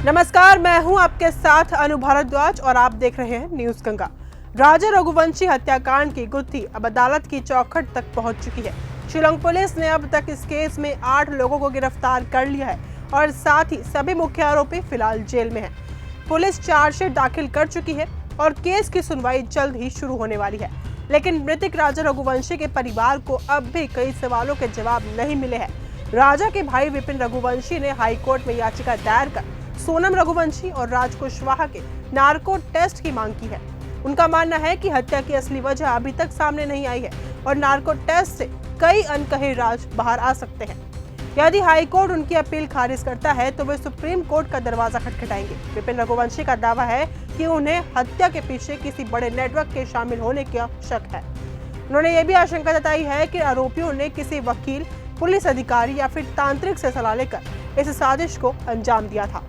नमस्कार, मैं हूं आपके साथ अनु भारद्वाज और आप देख रहे हैं न्यूज गंगा। राजा रघुवंशी हत्याकांड की गुत्थी अब अदालत की चौखट तक पहुंच चुकी है। शिलांग पुलिस ने अब तक इस केस में 8 लोगों को गिरफ्तार कर लिया है और साथ ही सभी मुख्य आरोपी फिलहाल जेल में हैं। पुलिस चार्जशीट दाखिल कर चुकी है और केस की सुनवाई जल्द ही शुरू होने वाली है। लेकिन मृतक राजा रघुवंशी के परिवार को अब भी कई सवालों के जवाब नहीं मिले हैं। राजा के भाई विपिन रघुवंशी ने हाईकोर्ट में याचिका दायर कर सोनम रघुवंशी और राज कुशवाहा के नार्को टेस्ट की मांग की है। उनका मानना है कि हत्या की असली वजह अभी तक सामने नहीं आई है और नार्को टेस्ट से कई अनकहे राज बाहर आ सकते हैं। यदि हाईकोर्ट उनकी अपील खारिज करता है तो वे सुप्रीम कोर्ट का दरवाजा खटखटाएंगे। विपिन रघुवंशी का दावा है कि उन्हें हत्या के पीछे किसी बड़े नेटवर्क के शामिल होने का शक है। उन्होंने ये भी आशंका जताई है कि आरोपियों ने किसी वकील, पुलिस अधिकारी या फिर तांत्रिक से सलाह लेकर इस साजिश को अंजाम दिया था।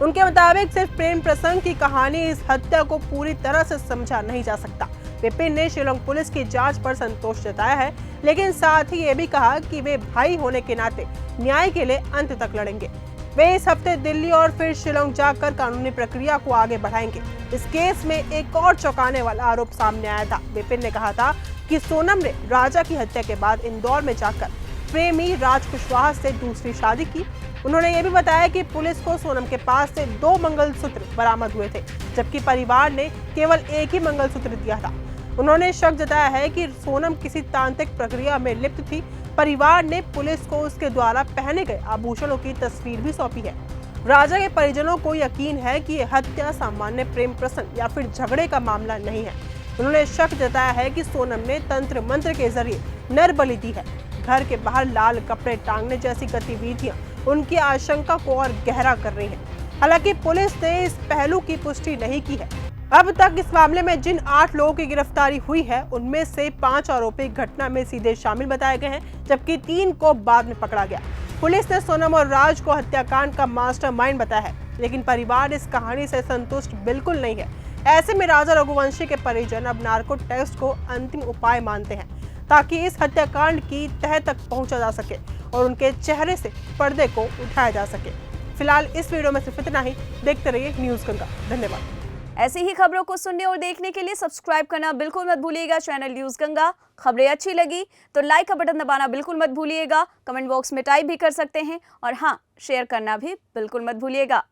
उनके मुताबिक सिर्फ प्रेम प्रसंग की कहानी इस हत्या को पूरी तरह से समझा नहीं जा सकता। विपिन ने शिलांग पुलिस की जांच पर संतोष जताया है, लेकिन साथ ही ये भी कहा कि वे भाई होने के नाते न्याय के लिए अंत तक लड़ेंगे। वे इस हफ्ते दिल्ली और फिर शिलांग जाकर कानूनी प्रक्रिया को आगे बढ़ाएंगे। इस केस में एक और चौंकाने वाला आरोप सामने आया था। विपिन ने कहा था कि सोनम ने राजा की हत्या के बाद इंदौर में जाकर प्रेमी राज कुशवाहा से दूसरी शादी की। उन्होंने ये भी बताया कि पुलिस को सोनम के पास से 2 मंगलसूत्र बरामद हुए थे, जबकि परिवार ने केवल एक ही मंगलसूत्र दिया था। उन्होंने शक जताया है कि सोनम किसी तांत्रिक प्रक्रिया में लिप्त थी। परिवार ने पुलिस को उसके द्वारा पहने गए आभूषणों की तस्वीर भी सौंपी है। राजा के परिजनों को यकीन है कि यह हत्या सामान्य प्रेम प्रसंग या फिर झगड़े का मामला नहीं है। उन्होंने शक जताया है कि सोनम ने तंत्र मंत्र के जरिए नर बलि दी है। घर के बाहर लाल कपड़े टांगने जैसी गतिविधियां उनकी आशंका को और गहरा कर रही हैं। हालांकि पुलिस ने इस पहलू की पुष्टि नहीं की है। अब तक इस मामले में जिन 8 लोगों की गिरफ्तारी हुई है, उनमें से 5 आरोपी घटना में सीधे शामिल बताए गए हैं, जबकि 3 को बाद में पकड़ा गया। पुलिस ने सोनम और राज को हत्याकांड का मास्टरमाइंड बताया है, लेकिन परिवार इस कहानी से संतुष्ट बिल्कुल नहीं है। ऐसे में राजा रघुवंशी के परिजन अब नार्को टेस्ट को अंतिम उपाय मानते हैं, ताकि इस हत्याकांड की तह तक पहुंचा जा सके और उनके चेहरे से पर्दे को उठाया जा सके। फिलहाल इस वीडियो में सिर्फ इतना ही। देखते रहिए न्यूज गंगा। धन्यवाद। ऐसी ही खबरों को सुनने और देखने के लिए सब्सक्राइब करना बिल्कुल मत भूलिएगा चैनल न्यूज गंगा। खबरें अच्छी लगी तो लाइक का बटन दबाना बिल्कुल मत भूलिएगा। कमेंट बॉक्स में टाइप भी कर सकते हैं और हाँ, शेयर करना भी बिल्कुल मत भूलिएगा।